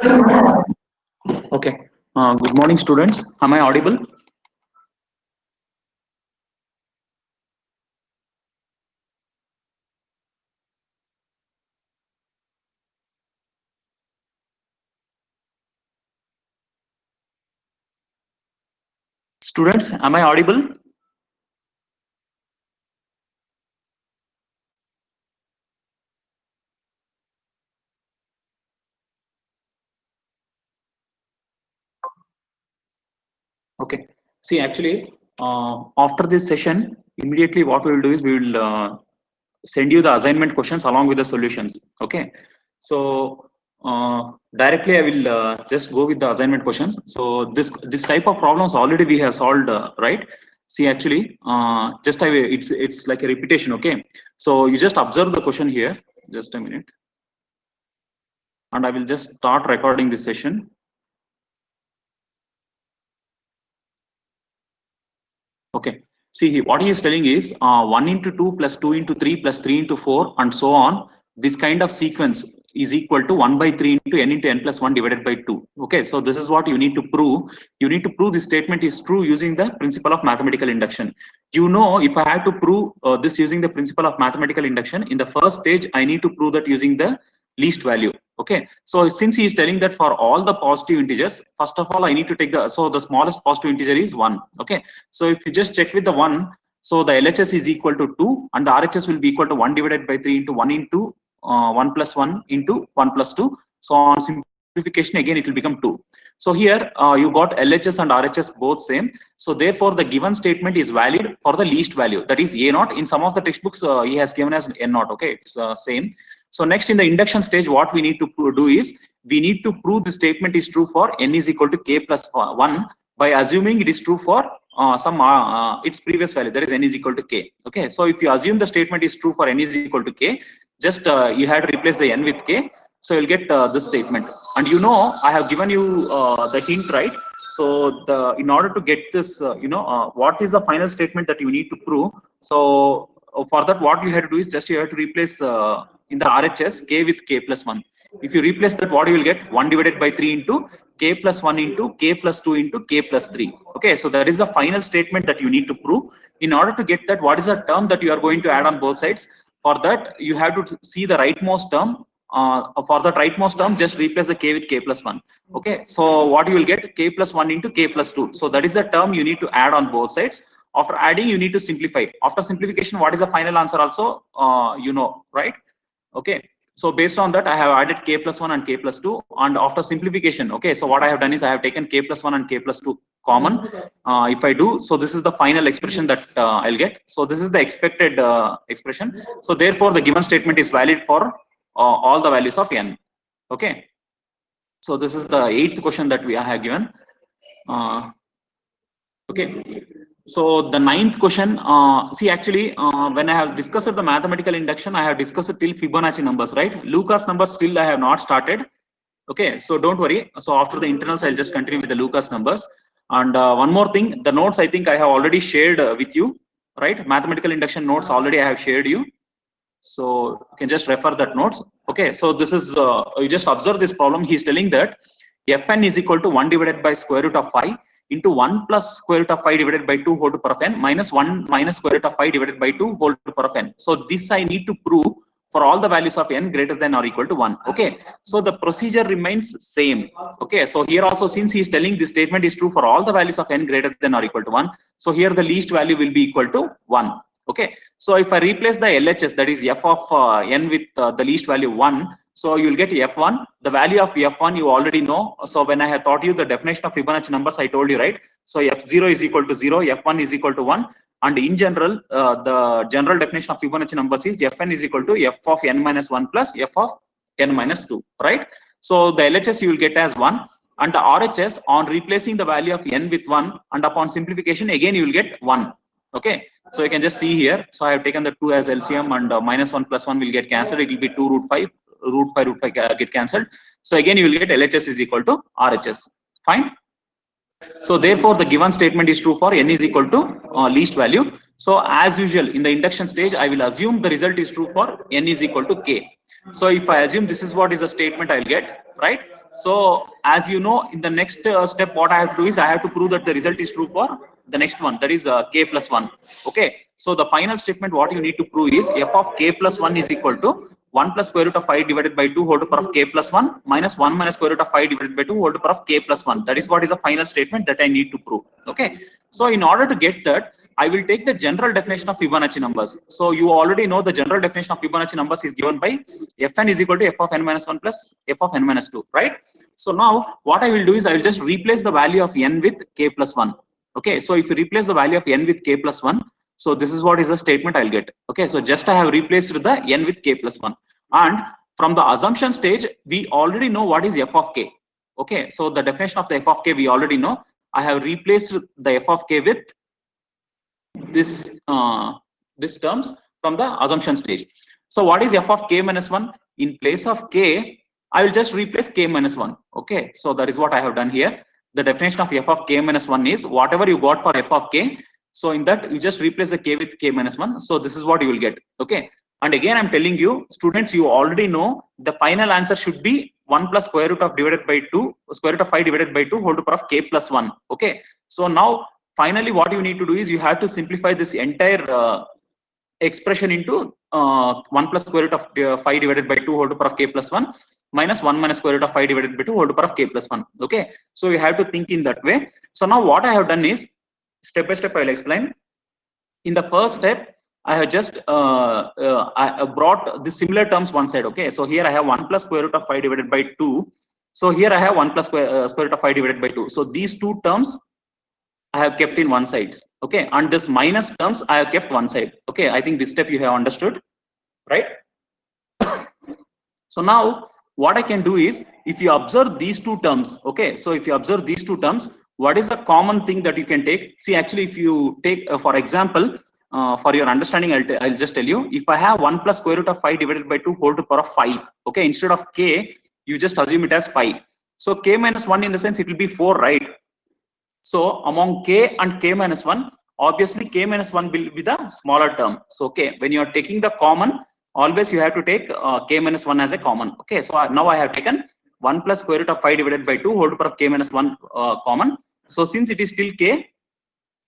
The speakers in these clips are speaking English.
Okay. Good morning, students. Am I audible? Students, am I audible? Okay. See, actually, after this session, immediately what we will do is we will send you the assignment questions along with the solutions. Okay. So directly I will just go with the assignment questions. So this type of problems already we have solved, right? See, actually, just it's like a repetition. Okay. So you just observe the question here. Just a minute, and I will just start recording this session. Okay. See, what he is telling is 1 into 2 plus 2 into 3 plus 3 into 4 and so on. This kind of sequence is equal to 1 by 3 into n into n plus 1 divided by 2. Okay, so this is what you need to prove. You need to prove this statement is true using the principle of mathematical induction. You know, if I had to prove this using the principle of mathematical induction, in the first stage, I need to prove that using the least value. Okay, so since he is telling that for all the positive integers, first of all, I need to take the smallest positive integer is 1. Okay, so if you just check with the 1, so the LHS is equal to 2 and the RHS will be equal to 1 divided by 3 into 1 into 1 plus 1 into 1 plus 2. So on simplification, again, it will become 2. So here you got LHS and RHS both same. So therefore, the given statement is valid for the least value, that is A naught. In some of the textbooks, he has given as N naught. Okay, it's same. So next in the induction stage, what we need to do is we need to prove the statement is true for n is equal to k plus 1 by assuming it is true for its previous value, that is n is equal to k. Okay, so if you assume the statement is true for n is equal to k, just you have to replace the n with k, so you'll get this statement. And you know, I have given you the hint, right? So in order to get this, what is the final statement that you need to prove? So for that, what you have to do is just you have to replace in the RHS k with k plus 1. If you replace that, what you will get? 1 divided by 3 into k plus 1 into k plus 2 into k plus 3. Okay, so that is the final statement that you need to prove. In order to get that, what is the term that you are going to add on both sides? For that, you have to see the rightmost term. For that rightmost term, just replace the k with k plus 1. Okay, so what you will get? K plus 1 into k plus 2. So that is the term you need to add on both sides. After adding, you need to simplify. After simplification, what is the final answer also? Right? Okay, so based on that, I have added k plus 1 and k plus 2, and after simplification, okay, so what I have done is I have taken k plus 1 and k plus 2 common. If I do, so this is the final expression that I'll get. So this is the expected expression. So therefore, the given statement is valid for all the values of n. Okay, so this is the 8th question that we have given. Okay, so the 9th question, see actually when I have discussed the mathematical induction, I have discussed till Fibonacci numbers, right? Lucas numbers still I have not started. Okay, so don't worry. So after the internals, I'll just continue with the Lucas numbers. And one more thing, the notes I think I have already shared with you, right? Mathematical induction notes already I have shared you. So you can just refer that notes. Okay, so this is, you just observe this problem. He's telling that Fn is equal to 1 divided by square root of 5 into 1 plus square root of 5 divided by 2 whole to power of n minus 1 minus square root of 5 divided by 2 whole to power of n. So this I need to prove for all the values of n greater than or equal to 1. Okay, so the procedure remains same. Okay, so here also, since he is telling this statement is true for all the values of n greater than or equal to 1, so here the least value will be equal to 1. Okay, so if I replace the LHS, that is f of n with the least value 1, so you will get f1. The value of f1 you already know. So when I have taught you the definition of Fibonacci numbers, I told you, right? So f0 is equal to 0, f1 is equal to 1. And in general, the general definition of Fibonacci numbers is fn is equal to f of n minus 1 plus f of n minus 2, right? So the LHS you will get as 1. And the RHS, on replacing the value of n with 1 and upon simplification, again you will get 1. Okay, so you can just see here. So I have taken the 2 as LCM, and minus 1 plus 1 will get cancelled. It will be 2 root 5, root 5 get cancelled. So again, you will get LHS is equal to RHS. Fine. So therefore, the given statement is true for n is equal to least value. So as usual, in the induction stage, I will assume the result is true for n is equal to k. So if I assume this is what is the statement I'll get, right? So as you know, in the next step, what I have to do is I have to prove that the result is true for the next one, that is k plus 1. Okay. So the final statement, what you need to prove is f of k plus 1 is equal to 1 plus square root of 5 divided by 2 whole to the power of k plus 1 minus 1 minus square root of 5 divided by 2 whole to the power of k plus 1. That is what is the final statement that I need to prove. Okay. So in order to get that, I will take the general definition of Fibonacci numbers. So you already know the general definition of Fibonacci numbers is given by Fn is equal to f of n minus 1 plus f of n minus 2, right? So now what I will do is I will just replace the value of n with k plus 1. Okay, so if you replace the value of n with k plus 1, so this is what is the statement I'll get. Okay, so just I have replaced the n with k plus 1. And from the assumption stage, we already know what is f of k. Okay, so the definition of the f of k we already know. I have replaced the f of k with this terms from the assumption stage. So what is f of k minus 1? In place of k, I will just replace k minus 1. Okay, so that is what I have done here. The definition of f of k minus 1 is whatever you got for f of k. So in that you just replace the k with k minus 1. So this is what you will get. Okay. And again, I'm telling you, students, you already know the final answer should be 1 plus square root of divided by 2, square root of 5 divided by 2 whole to the power of k plus 1. Okay. So now finally what you need to do is you have to simplify this entire expression into 1 plus square root of 5 divided by 2 whole to the power of k plus 1 minus 1 minus square root of 5 divided by 2 whole to the power of k plus 1. Okay, so you have to think in that way. So now what I have done is step by step I will explain. In the first step, I have just I brought the similar terms one side. Okay, so here I have 1 plus square root of 5 divided by 2. So here I have 1 plus square root of 5 divided by 2. So these two terms I have kept in one side. Okay, and this minus terms I have kept one side. Okay, I think this step you have understood, right? So now what I can do is, if you observe these two terms, okay, so if you observe these two terms, what is the common thing that you can take? See, actually, if you take, for example, for your understanding, I'll just tell you, if I have 1 plus square root of 5 divided by 2 whole to the power of 5, okay, instead of k, you just assume it as 5. So k minus 1 in the sense it will be 4, right? So among k and k minus 1, obviously k minus 1 will be the smaller term. So okay, when you are taking the common, always you have to take k minus 1 as a common. Okay, so now I have taken 1 plus square root of 5 divided by 2 whole to the power of k minus 1 common. So since it is still k,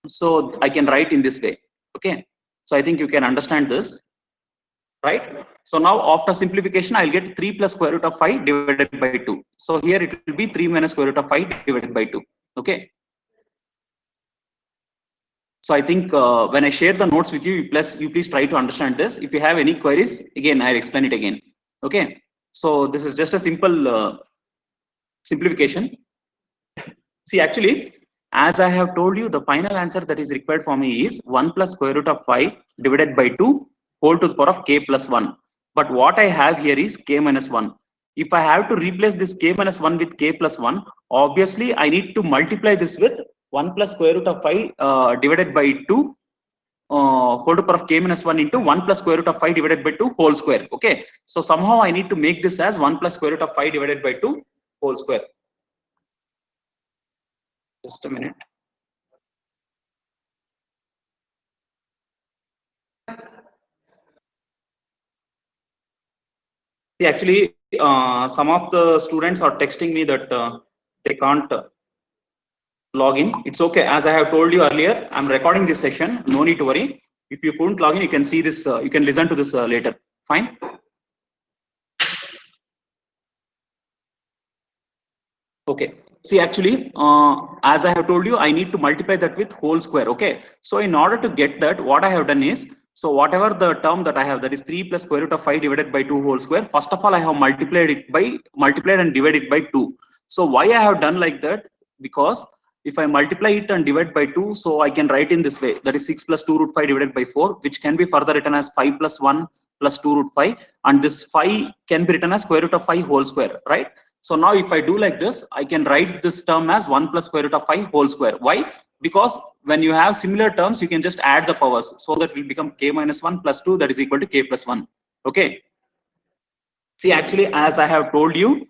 so I can write in this way. Okay, so I think you can understand this, right? So now after simplification, I'll get 3 plus square root of 5 divided by 2. So here it will be 3 minus square root of 5 divided by 2. Okay. So I think when I share the notes with you, you please try to understand this. If you have any queries, again, I'll explain it again. Okay. So this is just a simple simplification. See, actually, as I have told you, the final answer that is required for me is 1 plus square root of 5 divided by 2 whole to the power of k plus 1. But what I have here is k minus 1. If I have to replace this k minus 1 with k plus 1, obviously I need to multiply this with 1 plus square root of 5 divided by 2 whole to the power of k minus 1 into 1 plus square root of 5 divided by 2 whole square. Okay. So somehow I need to make this as 1 plus square root of 5 divided by 2 whole square. Just a minute. See, actually, some of the students are texting me that they can't log in. It's okay. As I have told you earlier, I'm recording this session. No need to worry. If you couldn't log in, you can see this. You can listen to this later. Fine. Okay. See, actually, as I have told you, I need to multiply that with whole square. Okay. So in order to get that, what I have done is, so whatever the term that I have, that is 3 plus square root of 5 divided by 2 whole square. First of all, I have multiplied and divided by 2. So why I have done like that? Because if I multiply it and divide by 2, so I can write in this way, that is 6 plus 2 root 5 divided by 4, which can be further written as 5 plus 1 plus 2 root 5. And this 5 can be written as square root of 5 whole square, right? So now if I do like this, I can write this term as 1 plus square root of 5 whole square. Why? Because when you have similar terms, you can just add the powers, so that it will become k minus 1 plus 2, that is equal to k plus 1. Okay. See, actually, as I have told you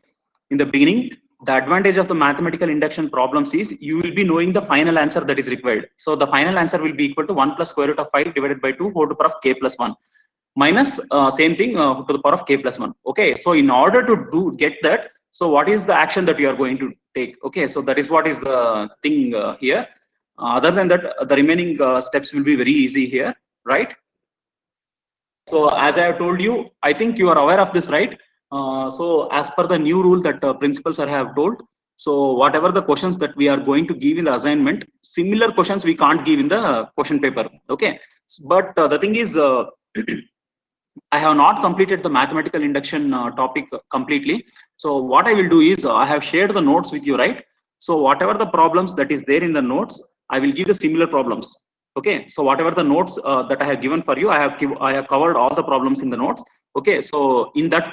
in the beginning, the advantage of the mathematical induction problems is you will be knowing the final answer that is required. So the final answer will be equal to 1 plus square root of 5 divided by 2 whole to the power of k plus 1 minus same thing to the power of k plus 1. Okay. So in order to get that, So what is the action that you are going to take? Okay, so that is what is the thing here. Other than that, the remaining steps will be very easy here, right? So as I have told you, I think you are aware of this, right? So as per the new rule that principal sir have told, so whatever the questions that we are going to give in the assignment, similar questions we can't give in the question paper. Okay, but the thing is, I have not completed the mathematical induction topic completely. So what I will do is I have shared the notes with you, right? So whatever the problems that is there in the notes, I will give the similar problems. Okay, so whatever the notes that I have given for you, I have covered all the problems in the notes. Okay, so in that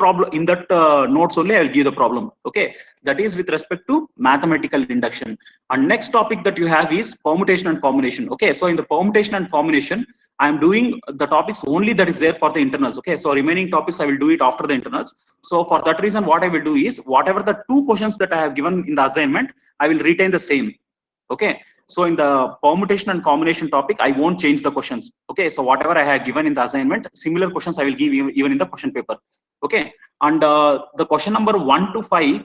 notes only I will give the problem. Okay, that is with respect to mathematical induction. And next topic that you have is permutation and combination. Okay, so in the permutation and combination, I am doing the topics only that is there for the internals. Okay, so remaining topics I will do it after the internals. So for that reason, what I will do is whatever the two questions that I have given in the assignment, I will retain the same. Okay, so in the permutation and combination topic, I won't change the questions. Okay, so whatever I have given in the assignment, similar questions I will give even in the question paper. Okay, and the question number 1 to 5,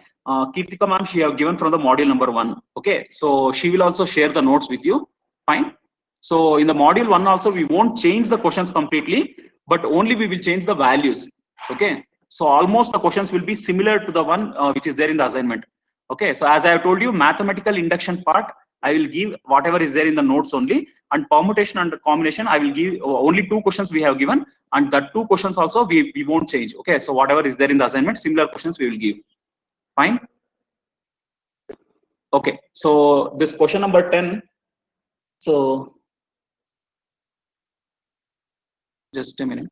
Kirtika ma'am, she have given from the module number 1. Okay, so she will also share the notes with you. Fine. So in the module 1 also, we won't change the questions completely, but only we will change the values. Okay, so almost the questions will be similar to the one which is there in the assignment. Okay, so as I have told you, mathematical induction part, I will give whatever is there in the notes only, and permutation and combination, I will give only two questions we have given, and that two questions also we won't change. Okay, so whatever is there in the assignment, similar questions we will give. Fine. Okay, so this question number 10. So just a minute.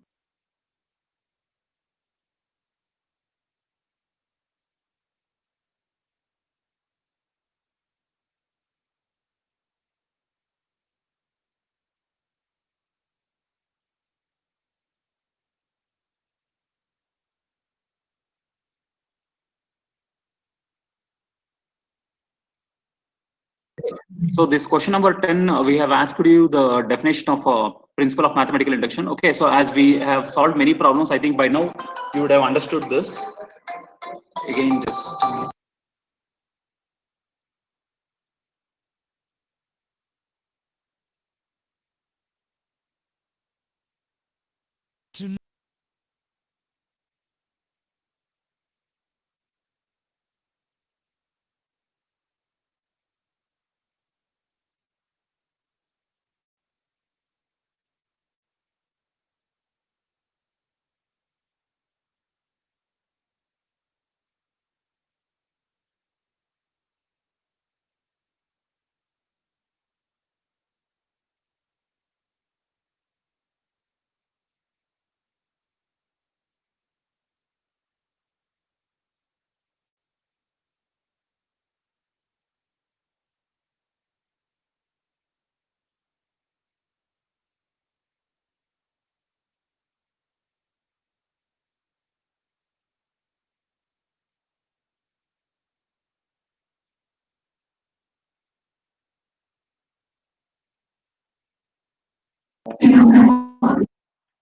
So this question number 10, we have asked you the definition of principle of mathematical induction. Okay, so as we have solved many problems, I think by now you would have understood this. Again, just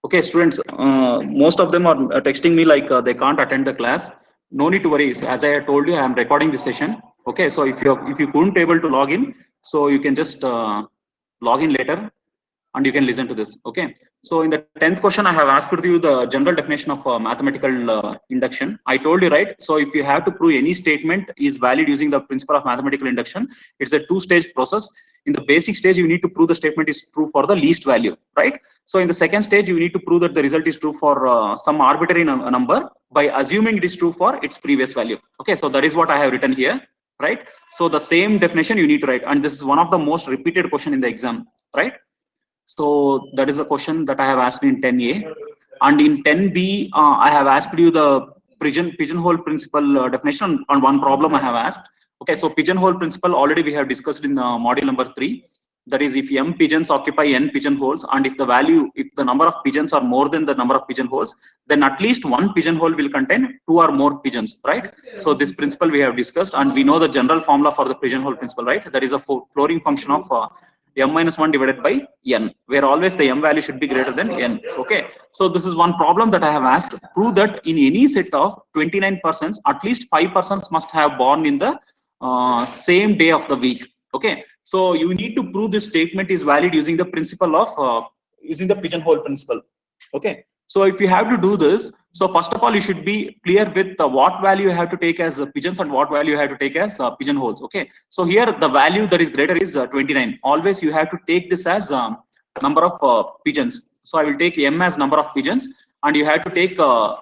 okay, students. Most of them are texting me like they can't attend the class. No need to worry. As I told you, I am recording this session. Okay, so if you couldn't able to log in, so you can just log in later, and you can listen to this. Okay, so in the 10th question, I have asked you the general definition of mathematical induction. I told you, right? So if you have to prove any statement is valid using the principle of mathematical induction, it's a two-stage process. In the basic stage, you need to prove the statement is true for the least value, right? So in the second stage, you need to prove that the result is true for some arbitrary number by assuming it is true for its previous value. Okay, so that is what I have written here, right? So the same definition you need to write, and this is one of the most repeated question in the exam, right? So that is a question that I have asked in 10A. And in 10B, I have asked you the pigeonhole principle definition on one problem I have asked. Okay, so pigeonhole principle already we have discussed in module number 3. That is, if m pigeons occupy n pigeonholes, and if the number of pigeons are more than the number of pigeonholes, then at least one pigeonhole will contain 2 or more pigeons, right? So this principle we have discussed, and we know the general formula for the pigeonhole principle, right? That is a flooring function of m minus 1 divided by n, where always the m value should be greater than n. Okay, so this is one problem that I have asked. Prove that in any set of 29 persons, at least 5 persons must have born in the same day of the week. Okay, so you need to prove this statement is valid using the principle of using the pigeonhole principle. Okay, so if you have to do this, so first of all you should be clear with what value you have to take as pigeons and what value you have to take as pigeonholes. Okay, so here the value that is greater is 29. Always you have to take this as number of pigeons. So I will take m as number of pigeons, and you have to take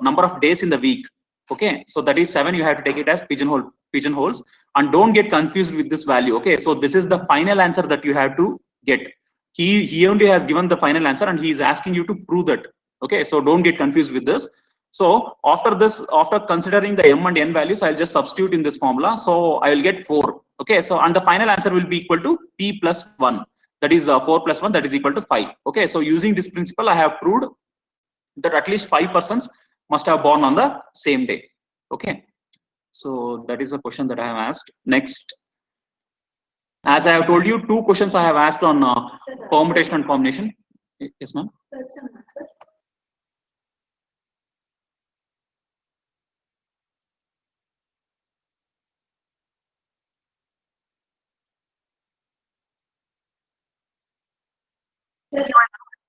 number of days in the week. Okay, so that is 7. You have to take it as pigeonholes, and don't get confused with this value. Okay, so this is the final answer that you have to get. He only has given the final answer, and he is asking you to prove that. Okay, so don't get confused with this. So after this, after considering the m and n values, I'll just substitute in this formula. So I will get 4. Okay, so and the final answer will be equal to p plus 1. That is 4 plus 1, that is equal to 5. Okay, so using this principle, I have proved that at least 5 persons must have born on the same day. Okay, so that is the question that I have asked. Next, as I have told you, 2 questions I have asked on permutation and combination. Yes, ma'am.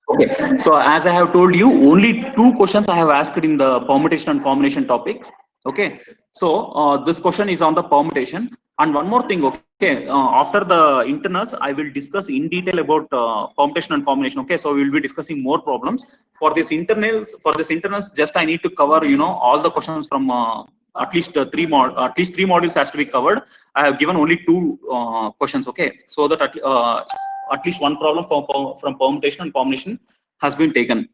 Okay, so as I have told you, only 2 questions I have asked in the permutation and combination topics. Okay, so this question is on the permutation. And one more thing, okay, after the internals, I will discuss in detail about permutation and combination. Okay, so we will be discussing more problems. For this internals, just I need to cover, you know, all the questions from at least 3 modules has to be covered. I have given only 2 questions. Okay, so that at least one problem from permutation and combination has been taken.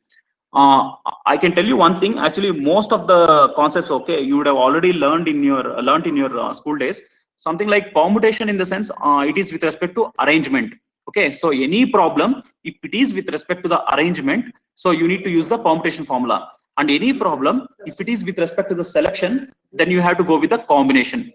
I can tell you one thing. Actually, most of the concepts, okay, you would have already learned in your school days. Something like permutation, in the sense, it is with respect to arrangement. Okay, so any problem, if it is with respect to the arrangement, so you need to use the permutation formula. And any problem, if it is with respect to the selection, then you have to go with the combination.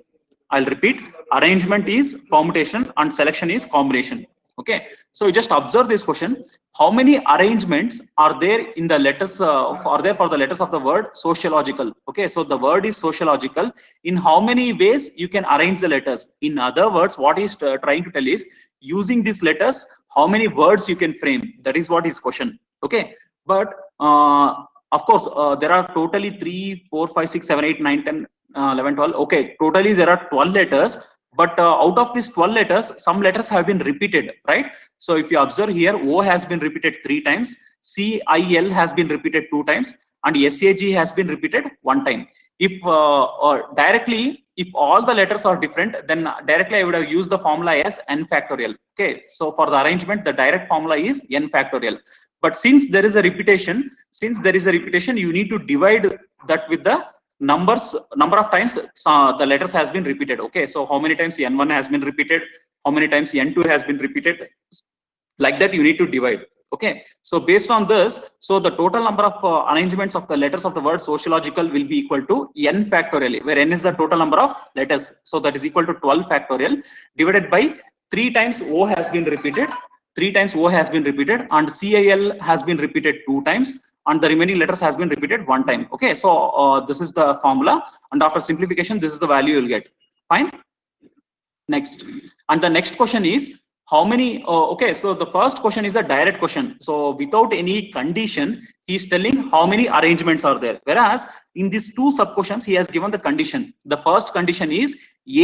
I'll repeat: arrangement is permutation and selection is combination. Okay, so you just observe this question: how many arrangements are there in the letters are there for the letters of the word sociological? Okay, so the word is sociological. In how many ways you can arrange the letters? In other words, what he's trying to tell is, using these letters, how many words you can frame. That is what his question. Okay, but of course there are totally 3, 4, 5, 6, 7, 8, 9, 10, 11, 12. Okay, totally there are 12 letters. But out of these 12 letters, some letters have been repeated, right? So if you observe here, O has been repeated 3 times, CIL has been repeated 2 times, and SAG has been repeated 1 time. If directly, if all the letters are different, then directly I would have used the formula as n factorial. Okay, so for the arrangement, the direct formula is n factorial. But since there is a repetition, you need to divide that with the number of times the letters has been repeated. Okay, so how many times n1 has been repeated, how many times n2 has been repeated, like that you need to divide. Okay, so based on this, so the total number of arrangements of the letters of the word sociological will be equal to n factorial, where n is the total number of letters, so that is equal to 12 factorial, divided by 3 times O has been repeated, and CIL has been repeated 2 times, and the remaining letters has been repeated 1 time. Okay, so this is the formula, and after simplification, this is the value you'll get. Fine. Next, and the next question is, how many okay, so the first question is a direct question, so without any condition he is telling how many arrangements are there, whereas in these 2 sub questions he has given the condition. The first condition is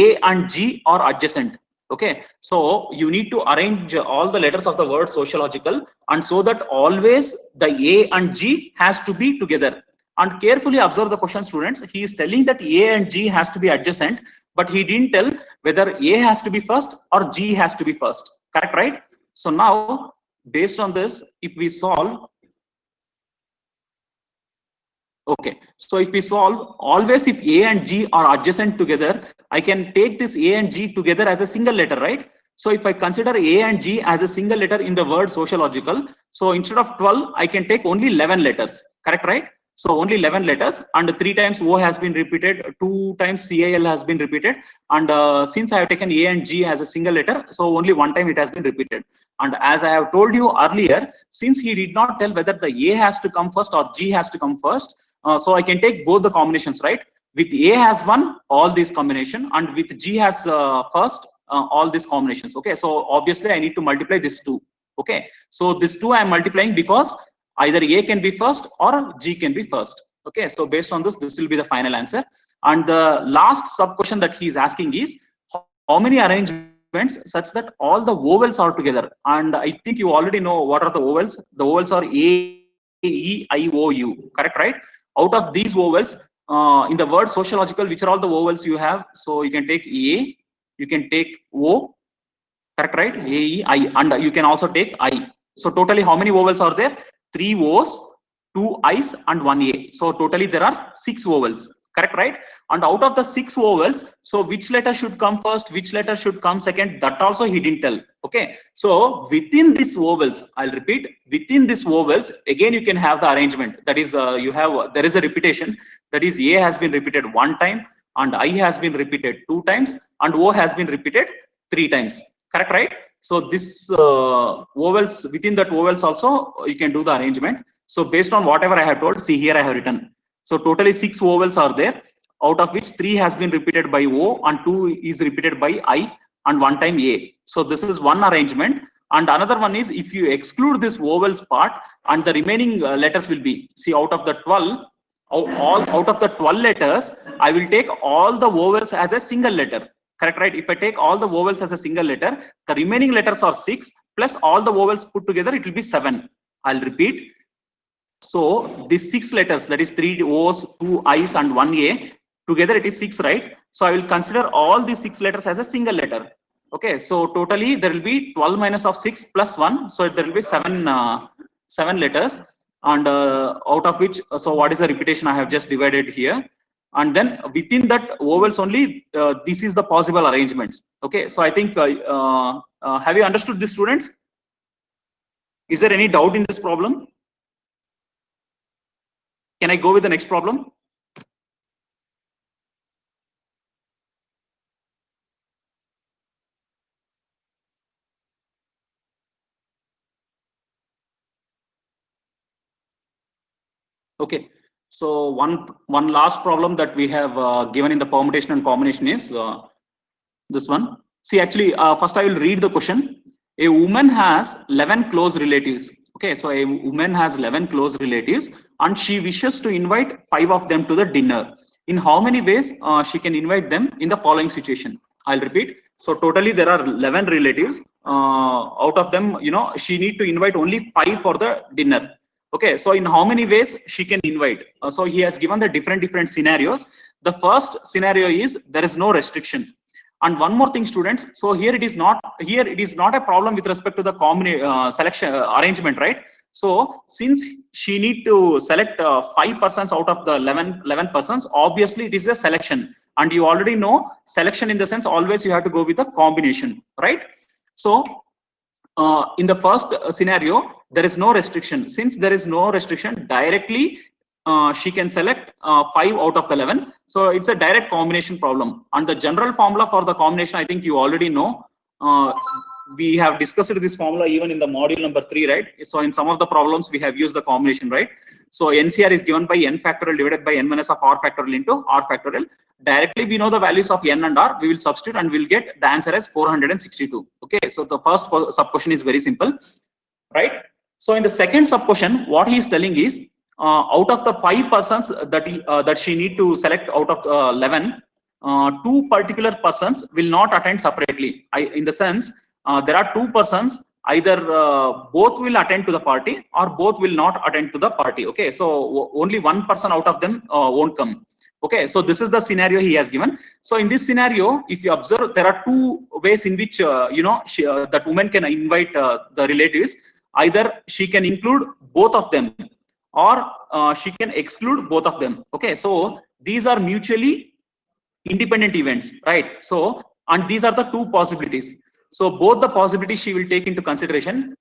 A and G are adjacent. Okay, so you need to arrange all the letters of the word sociological, and so that always the A and G has to be together. And carefully observe the question, students. He is telling that A and G has to be adjacent, but he didn't tell whether A has to be first or G has to be first. Correct, right? So now, based on this, if we solve, okay, so if we solve, always if A and G are adjacent together, I can take this A and G together as a single letter, right? So if I consider A and G as a single letter in the word sociological, so instead of 12, I can take only 11 letters. Correct, right? So only 11 letters, and 3 times O has been repeated, 2 times CAL has been repeated, and since I have taken A and G as a single letter, so only 1 time it has been repeated. And as I have told you earlier, since he did not tell whether the A has to come first or G has to come first, so I can take both the combinations, right? With A has 1, all these combination, and with G has first, all these combinations. Okay, so obviously I need to multiply this 2. Okay, so this 2 I am multiplying because either A can be first or G can be first. Okay, so based on this will be the final answer. And the last sub question that he is asking is, how many arrangements such that all the vowels are together? And I think you already know what are the vowels. The vowels are A, E, I, O, U. Correct, right? Out of these vowels, in the word sociological, which are all the vowels you have? So you can take A, you can take O, correct, right? A, E, I, and you can also take I. So totally how many vowels are there? 3 O's, 2 I's, and 1 A. So totally there are 6 vowels, correct, right? And out of the 6 vowels, so which letter should come first, which letter should come second, that also he didn't tell. Okay, so within these vowels, I'll repeat, within these vowels, again you can have the arrangement. That is, there is a repetition. That is, A has been repeated 1 time, and I has been repeated 2 times, and O has been repeated 3 times. Correct, right? So this vowels, within that vowels also you can do the arrangement. So based on whatever I have told, see here I have written. So totally 6 vowels are there, out of which 3 has been repeated by O and 2 is repeated by I and 1 time A. So this is one arrangement. And another one is, if you exclude this vowels part, and the remaining letters will be, see, out of the 12, out of the 12 letters, I will take all the vowels as a single letter. Correct, right? If I take all the vowels as a single letter, the remaining letters are 6 plus all the vowels put together, it will be 7. I'll repeat. So these 6 letters, that is 3 O's, 2 I's, and 1 A, together it is 6, right? So I will consider all these 6 letters as a single letter. Okay, so totally there will be 12 minus of 6 plus 1, so there will be 7 letters, and out of which, so what is the repetition I have just divided here, and then within that vowels only, this is the possible arrangements. Okay, so I think have you understood this, students? Is there any doubt in this problem? Can I go with the next problem? Okay, so one last problem that we have given in the permutation and combination is this one. See, actually, first I will read the question. A woman has 11 close relatives. Okay, so a woman has 11 close relatives, and she wishes to invite 5 of them to the dinner. In how many ways she can invite them in the following situation? I'll repeat. So totally there are 11 relatives. Out of them, she need to invite only 5 for the dinner. Okay, so in how many ways she can invite? So he has given the different scenarios. The first scenario is there is no restriction. And one more thing, students. So here it is not a problem with respect to the selection arrangement, right? So since she need to select 5 persons out of the 11 persons, obviously it is a selection. And you already know selection in the sense always you have to go with a combination, right? So in the first scenario, there is no restriction. Since there is no restriction, directly she can select 5 out of the 11. So it's a direct combination problem. And the general formula for the combination, I think you already know. We have discussed this formula even in the module number 3, right? So in some of the problems, we have used the combination, right? So NCR is given by n factorial divided by n minus of r factorial into r factorial. Directly we know the values of n and r, we will substitute and we'll get the answer as 462. Okay, so the first sub question is very simple, right? So in the second sub question, what he is telling is, out of the 5 persons that she need to select out of the 11, 2 particular persons will not attend separately. In the sense, there are 2 persons, either both will attend to the party or both will not attend to the party. Okay, so only 1 person out of them won't come. Okay, so this is the scenario he has given. So in this scenario, if you observe, there are 2 ways in which that woman can invite the relatives. Either she can include both of them, or she can exclude both of them. Okay, so these are mutually independent events, right? So, and these are the 2 possibilities. So both the possibilities she will take into consideration.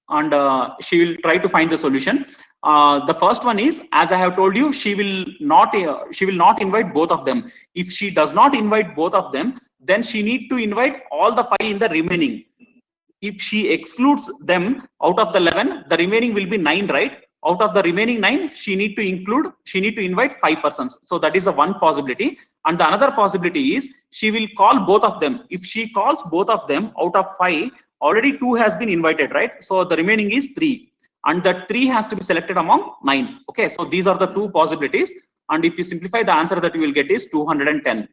and she will try to find the solution. The first one is, as I have told you, she will not invite both of them. If she does not invite both of them, then she need to invite all the 5 in the remaining. If she excludes them out of the 11, the remaining will be 9, right? Out of the remaining 9, she need to invite 5 persons. So that is the one possibility. And the another possibility is she will call both of them. If she calls both of them out of 5, already 2 has been invited, right? So the remaining is 3, and that 3 has to be selected among 9. Okay, so these are the 2 possibilities. And if you simplify, the answer that you will get is 210,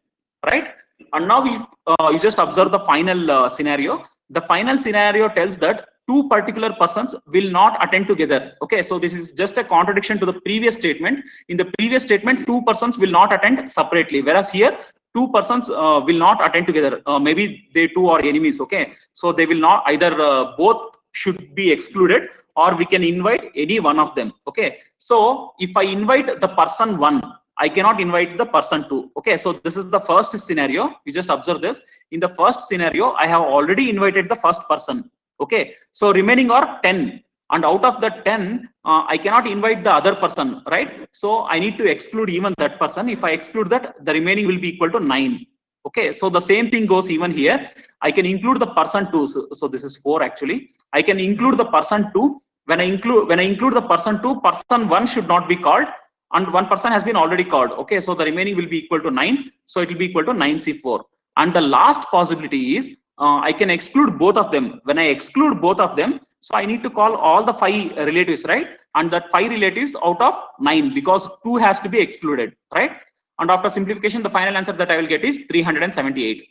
right? And now you just observe the final scenario. The final scenario tells that 2 particular persons will not attend together. Okay, so this is just a contradiction to the previous statement. In the previous statement, 2 persons will not attend separately, whereas here 2 persons will not attend together. Maybe they 2 are enemies. Okay, so they will not, either both should be excluded, or we can invite any one of them. Okay, so if I invite the person 1, I cannot invite the person 2. Okay, so this is the first scenario. You just observe this. In the first scenario, I have already invited the first person. Okay, so remaining are 10, and out of the 10, I cannot invite the other person, right? So I need to exclude even that person. If I exclude that, the remaining will be equal to 9. Okay, so the same thing goes even here. I can include the person 2. So this is 4 actually. I can include the person 2. When I include the person 2, person 1 should not be called, and one person has been already called. Okay, so the remaining will be equal to 9. So it will be equal to 9C4. And the last possibility is I can exclude both of them. When I exclude both of them, so I need to call all the 5 relatives, right? And that 5 relatives out of 9, because 2 has to be excluded, right? And after simplification, the final answer that I will get is 378,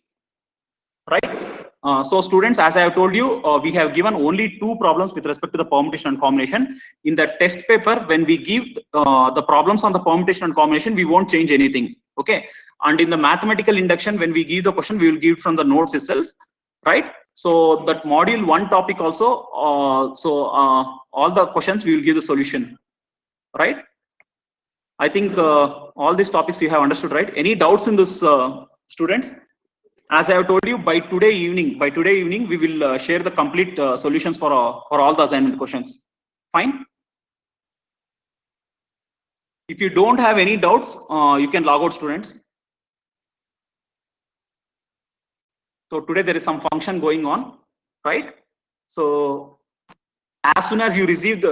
right? So students, as I have told you, we have given only 2 problems with respect to the permutation and combination. In the test paper, when we give the problems on the permutation and combination, we won't change anything. Okay, and in the mathematical induction, when we give the question, we will give it from the notes itself, right? So that module 1 topic also, all the questions we will give the solution, right? I think all these topics you have understood, right? Any doubts in this, students? As I have told you, by today evening, we will share the complete solutions for all the assignment questions. Fine. If you don't have any doubts, you can log out, students. So today there is some function going on, right? So as soon as you receive the